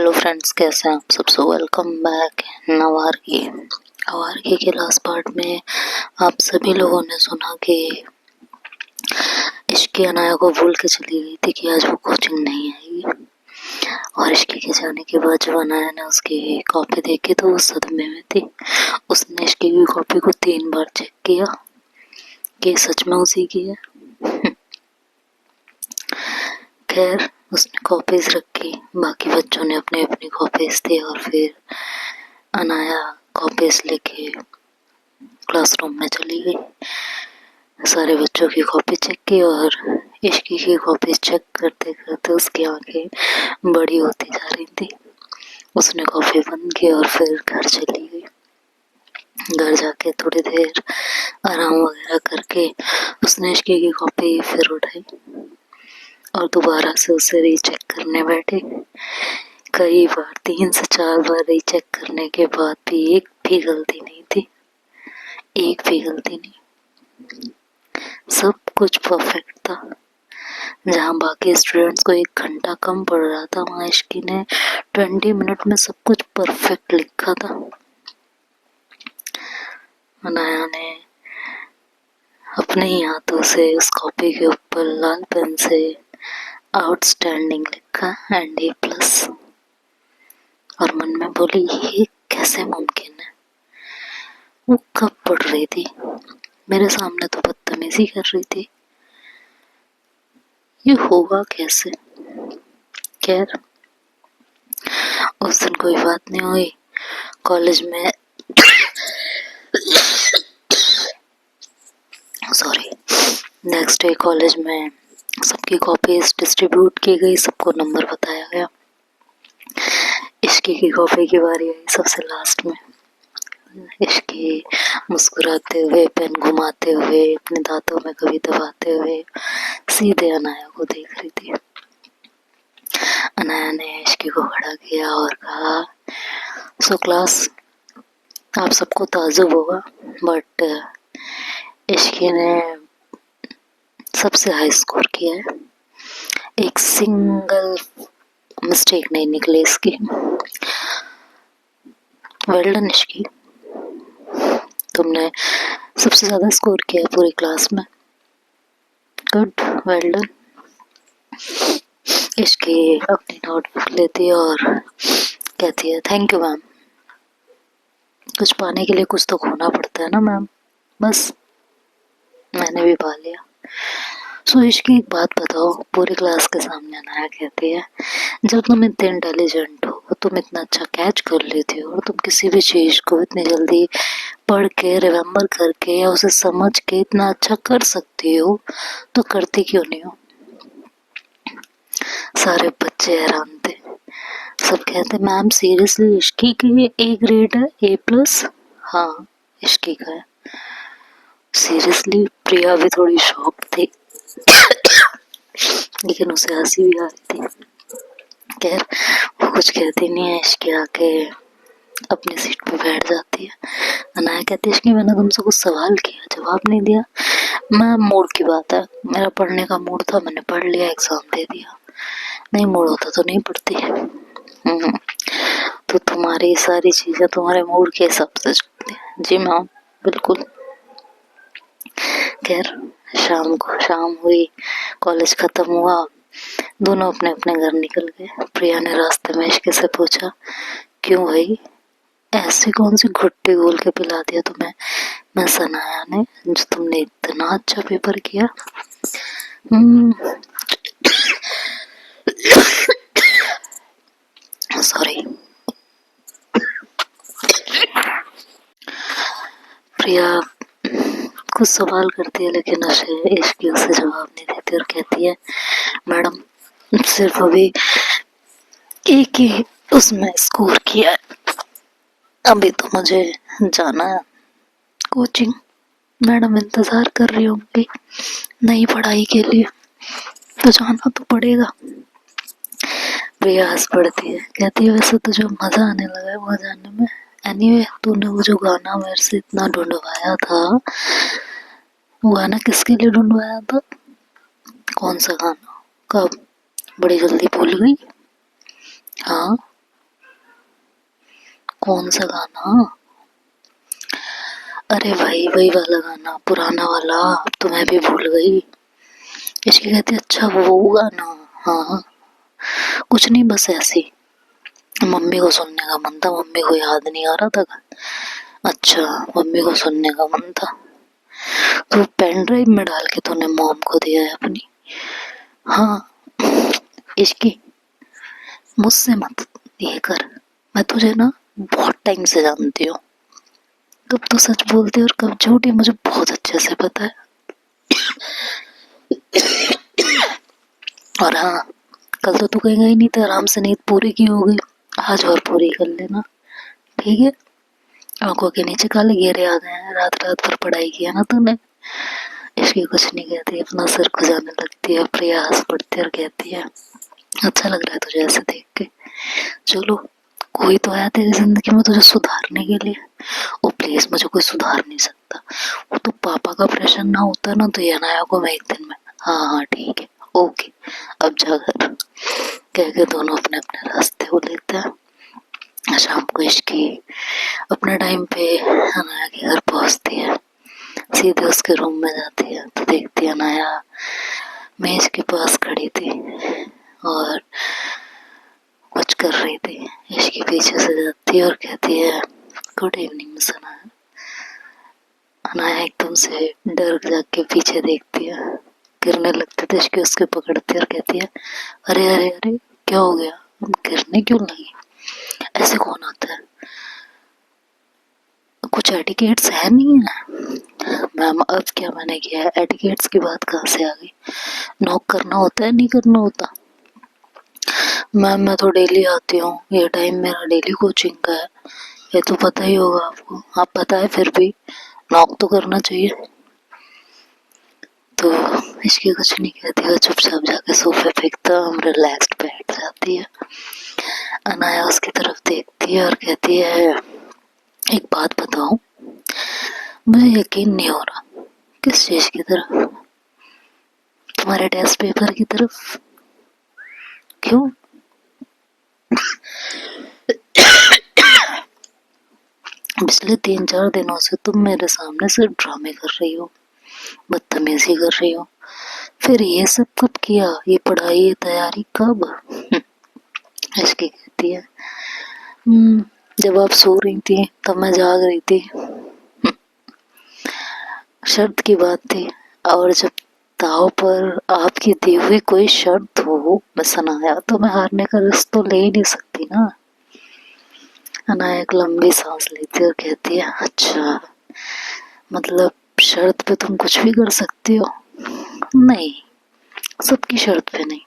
Hello friends, कैसे हैं आप सब। सो वेलकम बैक इन आवारगी के लास्ट पार्ट में आप सभी लोगों ने सुना कि इश्की अनाया को भूल के चली गई थी कि आज वो कोचिंग नहीं आएगी। और इश्की के जाने के बाद जब अनाया ने उसकी कॉपी देखी तो वो सदमे में थी। उसने इश्की की कॉपी को 3 बार चेक किया कि सच में उसी की है। खैर, उसने कॉपीज रखी, बाकी बच्चों ने अपनी अपनी कॉपीज दी और फिर अनाया कॉपीज लेके क्लासरूम में चली गई। सारे बच्चों की कॉपी चेक की और इश्की की कॉपी चेक करते करते उसकी आंखें बड़ी होती जा रही थी। उसने कॉपी बंद की और फिर घर चली गई। घर जाके थोड़ी देर आराम वगैरह करके उसने इश्की की कॉपी फिर उठाई और दोबारा से उसे रीचेक करने बैठे। कई बार 3 से 4 बार रीचेक करने के बाद भी एक भी गलती नहीं थी, एक भी गलती नहीं। सब कुछ परफेक्ट था। जहाँ बाकी स्टूडेंट्स को 1 घंटा कम पड़ रहा था, वहाँ इश्की ने 20 मिनट में सब कुछ परफेक्ट लिखा था। अनाया ने अपने ही हाथों से उस कॉपी के ऊपर लाल पेन से आउटस्टैंडिंग लिखा एंड A+ और मन में बोली ये कैसे मुमकिन है। वो कब पढ़ रही थी, मेरे सामने तो बदतमीजी कर रही थी, ये होगा कैसे। खैर, उस दिन कोई बात नहीं हुई। कॉलेज में नेक्स्ट डे कॉलेज में सबकी कॉपीज डिस्ट्रीब्यूट की गई, सबको नंबर बताया गया। इश्की की कॉपी की बारी आई सबसे लास्ट में। इश्की मुस्कुराते हुए, पेन घुमाते हुए, अपने दांतों में कभी दबाते हुए सीधे अनाया को देख रही थी। अनाया ने इश्की को खड़ा किया और कहा, सो क्लास, आप सबको ताजुब होगा बट इश्की ने सबसे हाई स्कोर किया है। एक सिंगल मिस्टेक नहीं निकली इसकी। वेल डन इश्की, तुमने सबसे ज्यादा स्कोर किया है पूरी क्लास में। Good, well done. इश्की अपनी नोटबुक लेती है और कहती है, थैंक यू मैम। कुछ पाने के लिए कुछ तो खोना पड़ता है ना मैम, बस मैंने भी पा लिया। सो इश्की, एक बात बताओ, पूरी क्लास के सामने अनाया कहती है, जब तुम इतने इंटेलिजेंट हो, तुम इतना अच्छा कैच कर लेती हो और तुम किसी भी चीज को इतनी जल्दी पढ़ के रिमेम्बर करके या उसे समझ के इतना अच्छा कर सकती हो, तो करती क्यों नहीं हो। सारे बच्चे हैरान थे। सब कहते, मैम सीरियसली इश्की की A ग्रेड है, A+। हाँ, इश्की का है। सीरियसली प्रिया भी थोड़ी शॉक थी लेकिन उसे हंसी भी आ रही थी। खैर, वो कुछ कहती नहीं है। इश्की आके अपनी सीट पे बैठ जाती है। अनाया कहती है, इश्की मैंने तुमसे कुछ सवाल किया, जवाब नहीं दिया। मैं मूड की बात है, मेरा पढ़ने का मूड था, मैंने पढ़ लिया, एग्जाम दे दिया। नहीं मूड होता तो नहीं पढ़ती। तो तुम्हारी सारी चीजें तुम्हारे मूड के हिसाब से चलती है। जी मैम, बिल्कुल। खैर, शाम हुई, कॉलेज खत्म हुआ, दोनों अपने अपने घर निकल गए। प्रिया ने रास्ते में इश्की से पूछा, क्यों भाई, ऐसी कौन सी घुट्टी घोल के पिला दिया तुम्हें मिस अनाया ने, जो तुमने इतना अच्छा पेपर किया। सॉरी। प्रिया कुछ सवाल करती है लेकिन इश्की उसे जवाब नहीं देती और कहती है, मैडम सिर्फ अभी एक ही उसमें स्कोर किया है, अभी तो मुझे जाना है कोचिंग। मैडम इंतजार कर रही होंगी नई पढ़ाई के लिए, तो जाना तो पड़ेगा। प्रिया हंस पड़ती है, कहती है, वैसे तो जो मजा आने लगा है वहाँ जाने में। एनीवे, तूने वो जो गाना मेरे से इतना ढूंढवाया था, वो गाना किसके लिए ढूंढवाया था। कौन सा गाना, कब, बड़ी जल्दी भूल गई। हाँ, कौन सा गाना? अरे भाई वही वाला गाना, पुराना वाला। अब तो मैं भी भूल गई। इसकी कहती अच्छा वो गाना। हाँ, कुछ नहीं, बस ऐसे ही मम्मी को सुनने का मन था, मम्मी को याद नहीं आ रहा था। अच्छा, मम्मी को सुनने का मन था तो पेन ड्राइव में डाल के तूने मॉम को दिया है अपनी। हाँ, इसकी मुझसे मत ये कर। मैं तुझे ना बहुत टाइम से जानती हूँ, कब तो सच बोलती है और कब झूठी मुझे बहुत अच्छे से पता है। और हाँ, कल तो तू कहीं गई नहीं, तो आराम से नींद पूरी की होगी। आज और पूरी कर लेना, ठीक है? आंखों के नीचे काले घेरे आ गए हैं, रात रात भर पढ़ाई किया ना तूने। इसकी कुछ नहीं कहती, अपना सिर खुजाने लगती है, प्रयास पढ़ती है और कहती है अच्छा लग रहा है तुझे ऐसे देख के। चलो, कोई तो आया तेरी जिंदगी में तुझे सुधारने के लिए। ओ प्लीज, मुझे कोई सुधार नहीं सकता। वो तो पापा का प्रेशर ना होता ना तो ये अनाया को मैं एक दिन में। हाँ हाँ ठीक है, ओके, अब जा घर। कह के दोनों अपने अपने रास्ते को लेते हैं। शाम को इसकी अपने टाइम पे अनाया के घर पहुंचती है, सीधे उसके रूम में जाती है तो देखती है अनाया मेज के पास खड़ी थी और कुछ कर रही थी। इसके पीछे से जाती है और कहती है good evening miss Anaya. Anaya एकदम से डर जाके पीछे देखती है, गिरने लगती तो इसकी उसके पकड़ती है और कहती है अरे अरे अरे क्या हो गया, गिरने क्यों लगी? ऐसे कौन आता है? कुछ एटिकेट्स है नहीं है? मैम अब क्या मैंने किया है, एटिकेट्स की बात कहाँ से आ गई? नॉक करना होता है, नहीं करना होता? मैम मैं तो डेली आती हूँ, ये टाइम मेरा डेली कोचिंग का है, ये तो पता ही होगा आपको। आप पता है फिर भी नॉक तो करना चाहिए। तो इसकी कुछ नहीं कहती, वो चुपचाप जाके सोफे पे एकदम रिलैक्स्ड बैठ जाती है। अनाया उसकी तरफ देखती है और कहती है एक बात बताऊं, मुझे यकीन नहीं हो रहा। किस चीज की तरफ? तुम्हारे टेस्ट पेपर की तरफ। क्यों? पिछले 3-4 दिनों से तुम मेरे सामने सिर्फ ड्रामे कर रही हो, बदतमीजी कर रही हो। फिर ये सब कब किया? ये पढ़ाई, ये तैयारी कब? इसकी कहती है जब आप सो रही थी तब मैं जाग रही थी। शर्त की बात थी, और जब दाव पर आपकी दी हुई कोई शर्त हो बस अनाया, तो मैं हारने का रिस्क तो ले ही नहीं सकती ना। अनाया एक लंबी सांस लेती है और कहती है अच्छा, मतलब शर्त पे तुम कुछ भी कर सकती हो? नहीं, सबकी शर्त पे नहीं,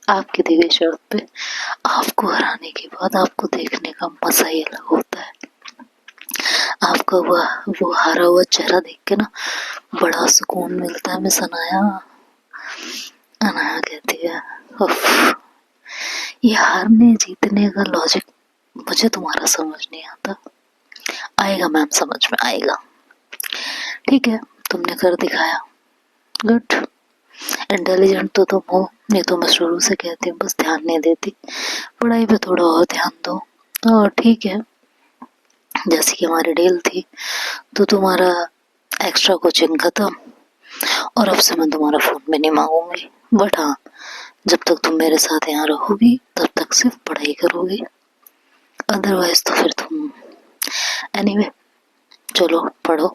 आपकी दी गई शर्त पे। आपको हराने के बाद आपको देखने का मजा ही अलग होता है। आपका वो हारा हुआ चेहरा देख के ना बड़ा सुकून मिलता है मिस अनाया। अनाया कहती है उफ, ये हारने जीतने का लॉजिक मुझे तुम्हारा समझ नहीं आता। आएगा मैम, समझ में आएगा। ठीक है, तुमने कर दिखाया, गुड। इंटेलिजेंट तो तुम हो, ये तो मैं शुरू से कहती हूँ, बस ध्यान नहीं देती। पढ़ाई पे थोड़ा और ध्यान दो। और ठीक है, जैसे कि हमारी डील थी, तो तुम्हारा एक्स्ट्रा कोचिंग खत्म और अब से मैं तुम्हारा फोन भी नहीं मांगूंगी। बट हाँ, जब तक तुम मेरे साथ यहाँ रहोगी तब तक सिर्फ पढ़ाई करोगी, अदरवाइज तो फिर तुम एनीवे चलो पढ़ो।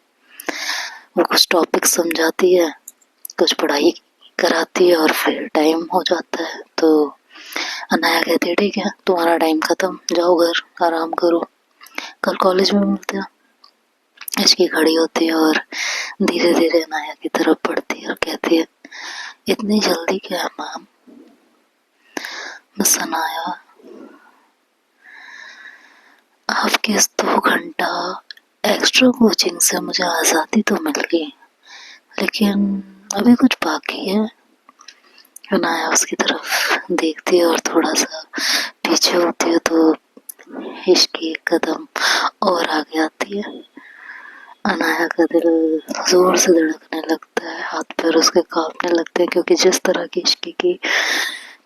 वो कुछ टॉपिक समझाती है, कुछ पढ़ाई कराती है और फिर टाइम हो जाता है। तो अनाया कहती है ठीक है, तुम्हारा टाइम खत्म, जाओ घर आराम करो, कल कॉलेज में मिलते हैं। इसकी खड़ी होती है और धीरे धीरे अनाया की तरफ बढ़ती है और कहती है इतनी जल्दी क्या मैम? मिस अनाया, आपके इस 2 घंटा एक्स्ट्रा कोचिंग से मुझे आज़ादी तो मिल गई, लेकिन अभी कुछ बाकी है। अनाया उसकी तरफ देखती है और थोड़ा सा पीछे होती है तो इसकी एक कदम और आगे आती है। अनाया का दिल जोर से धड़कने लगता है, हाथ पैर उसके कांपने लगते हैं, क्योंकि जिस तरह की इश्क की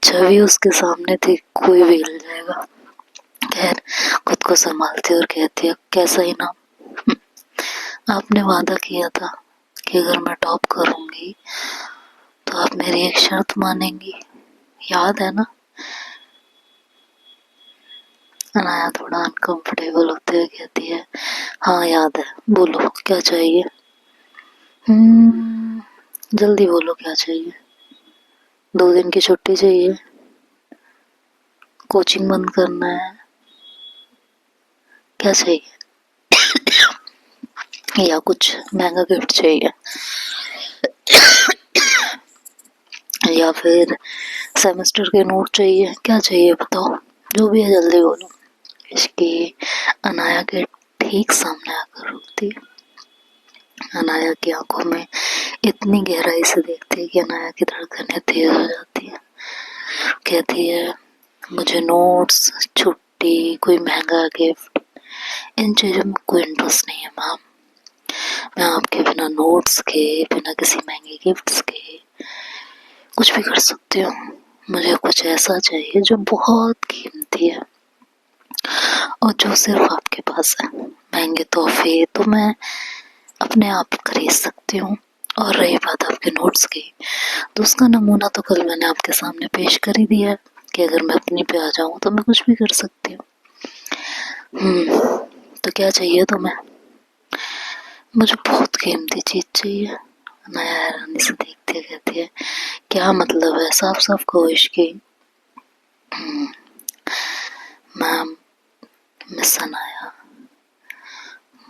छवि उसके सामने थी कोई भी हिल जाएगा। खैर, खुद को संभालती है और कहती है, कैसा ही नाम, आपने वादा किया था कि अगर मैं टॉप करूंगी तो आप मेरी एक शर्त मानेंगी, याद है ना? अनाया थोड़ा अनकंफर्टेबल होते हुए कहती है, हाँ याद है, बोलो क्या चाहिए। जल्दी बोलो क्या चाहिए। 2 दिन की छुट्टी चाहिए, कोचिंग बंद करना है, क्या चाहिए? या कुछ महंगा गिफ्ट चाहिए, या फिर सेमेस्टर के नोट चाहिए, क्या चाहिए बताओ, जो भी है जल्दी बोलो। इसकी अनाया के ठीक सामने आकर रुकती है। अनाया की आंखों में इतनी गहराई से देखती है कि अनाया की धड़कनें तेज हो जाती है। कहती है, मुझे नोट्स, छुट्टी, कोई महंगा गिफ्ट, इन चीजों में कोई इंटरेस्ट नहीं है मैम। मैं आपके बिना नोट्स के, बिना किसी महंगे गिफ्ट्स के कुछ भी कर सकती हूँ। मुझे कुछ ऐसा चाहिए जो बहुत कीमती है और जो सिर्फ आपके पास है। महंगे तोहफे तो मैं अपने आप खरीद सकती हूँ, और रही बात आपके नोट्स की, तो उसका नमूना तो कल मैंने आपके सामने पेश कर ही दिया है कि अगर मैं अपनी पे आ जाऊँ तो मैं कुछ भी कर सकती हूँ। तो क्या चाहिए तुम्हें? मुझे बहुत कीमती चीज चाहिए। अनाया हैरानी से देखती है, कहती है, क्या मतलब है, साफ साफ कहो इसकी। मैम, मिस अनाया,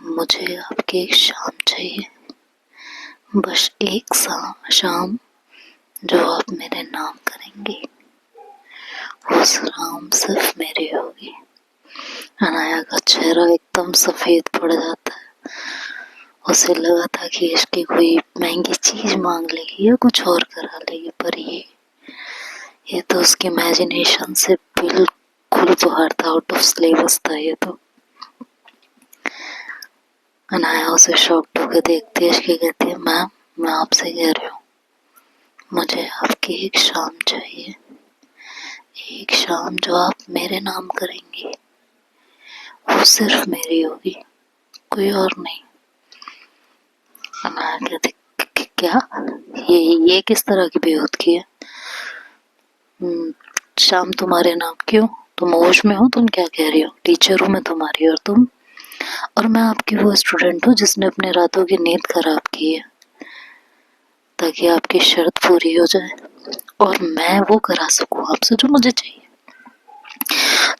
मुझे आपकी एक शाम चाहिए, बस एक शाम जो आप मेरे नाम करेंगे, वो शाम सिर्फ मेरी होगी। अनाया का चेहरा एकदम सफेद पड़ जाता है। उसे लगा था कि इसकी कोई महंगी चीज मांग लेगी या कुछ और करा लेगी, पर ये तो उसकी इमेजिनेशन से बिल्कुल बाहर था, आउट ऑफ सिलेबस था ये तो। अनाया उसे शॉक्ड होकर देखती है, इसकी कहती है, मैम मैं आपसे कह रही हूँ, मुझे आपकी एक शाम चाहिए, एक शाम जो आप मेरे नाम करेंगी, वो सिर्फ मेरी होगी, कोई और नहीं। अनाया कहती, क्या? ये किस तरह की बेहूदगी है? शाम तुम्हारे नाम क्यों? तुम होश में हो? तुम क्या कह रही हो? टीचर हूँ मैं तुम्हारी, और मैं आपकी वो स्टूडेंट हूँ जिसने अपने रातों की नींद खराब की है ताकि आपकी शर्त पूरी हो जाए और मैं वो करा सकूँ आपसे जो मुझे चाहिए।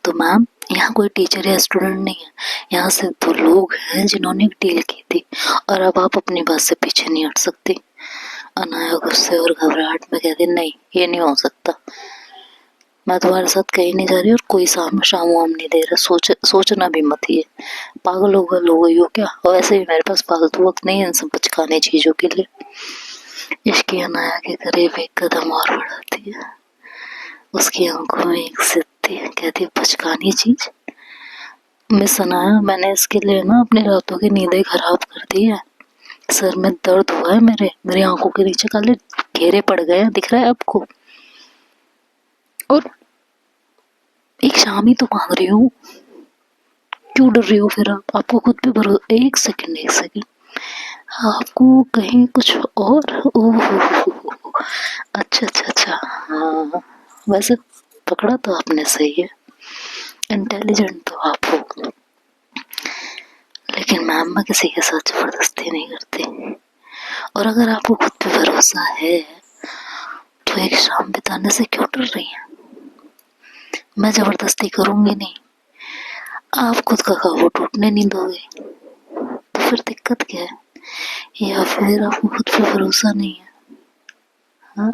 तो मैम, यहाँ कोई टीचर या स्टूडेंट नहीं है, यहाँ सिर्फ 2 लोग हैं जिन्होंने एक डील की थी, और अब आप अपनी बात से पीछे नहीं हट सकती। अनाया गुस्से और घबराहट में कहती, नहीं ये नहीं हो सकता, मैं तुम्हारे साथ कहीं नहीं जा रही और कोई शाम वाम नहीं दे रहा, सोचना भी मत ये, पागल होगा लोग हो क्या? और वैसे भी मेरे पास फालतू वक्त नहीं है इन सब बचकाने चीजों के लिए। इसकी अनाया के करीब एक कदम और बढ़ाती है, उसकी आंखों में एक जिद थी, कहती है, बचकानी चीज? मिस अनाया, मैंने इसके लिए ना अपनी रातों की नींदें खराब कर दी है, सर में दर्द हुआ है, मेरी आंखों के नीचे काले घेरे पड़ गए हैं, दिख रहा है आपको? और एक शाम ही तो मांग रही हूँ, क्यों डर रही हो फिर आप? आपको खुद पे भरोसा? एक सेकंड, आपको कहीं कुछ और? ओह, अच्छा, हाँ, वैसे पकड़ा तो आपने सही है, इंटेलिजेंट तो आप हो, लेकिन मैम मैं किसी के साथ जबरदस्ती नहीं करती, और अगर आपको खुद पे भरोसा है तो एक शाम बिताने से क्यों डर रही हैं? मैं जबरदस्ती करूंगी नहीं, आप खुद का काबू टूटने नहीं दोगे, तो फिर दिक्कत क्या है? या फिर आपको खुद पे भरोसा नहीं है? हाँ,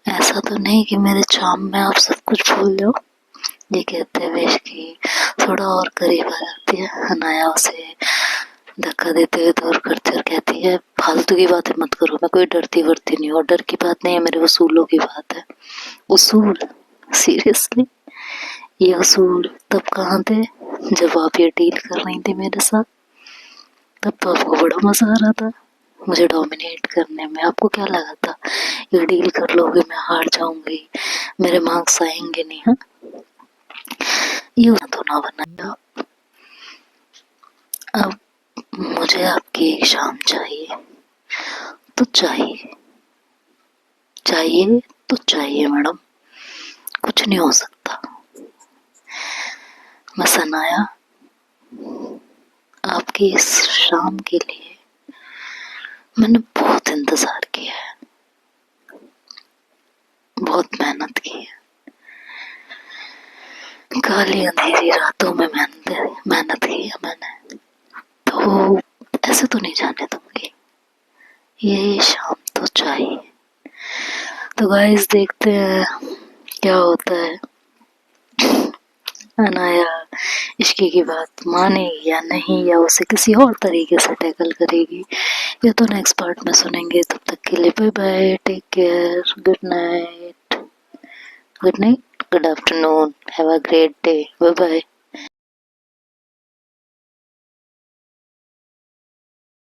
ऐसा तो नहीं कि मेरे चाम में आप सब कुछ भूल जाओ। ये कहते हुए इसकी थोड़ा और करीब आ जाती है। अनाया उसे धक्का देते हुए दूर करती और कहती है, फालतू की बातें मत करो, मैं कोई डरती वरती नहीं हूँ, डर की बात नहीं है, मेरे उसूलों की बात है। उसूल? सीरियसली? ये उसूल तब कहाँ थे जब आप ये डील कर रही थी मेरे साथ? तब तो आपको बड़ा मजा आ रहा था मुझे डोमिनेट करने में। आपको क्या लगा था ये डील कर लोगे मैं हार जाऊंगी, मेरे मार्क्स आएंगे नहीं? हाँ, ये तो ना बनाइए आप। अब मुझे आपकी एक शाम चाहिए तो चाहिए, चाहिए तो चाहिए मैडम, कुछ नहीं हो सकता। बस अनाया, आपकी इस शाम के लिए मैंने बहुत इंतजार किया है, बहुत मेहनत की है, काली अंधेरी रातों में मेहनत की है मैंने, तो ऐसे तो नहीं जाने दूंगी, ये शाम तो चाहिए। तो गाइस देखते हैं क्या होता है, अनाया इश्की की बात मानेगी या नहीं, या उसे किसी और तरीके से टैकल करेगी, ये तो नेक्स्ट पार्ट में सुनेंगे। तब तक के लिए bye bye, take care, good night, good afternoon, have a great day, bye bye.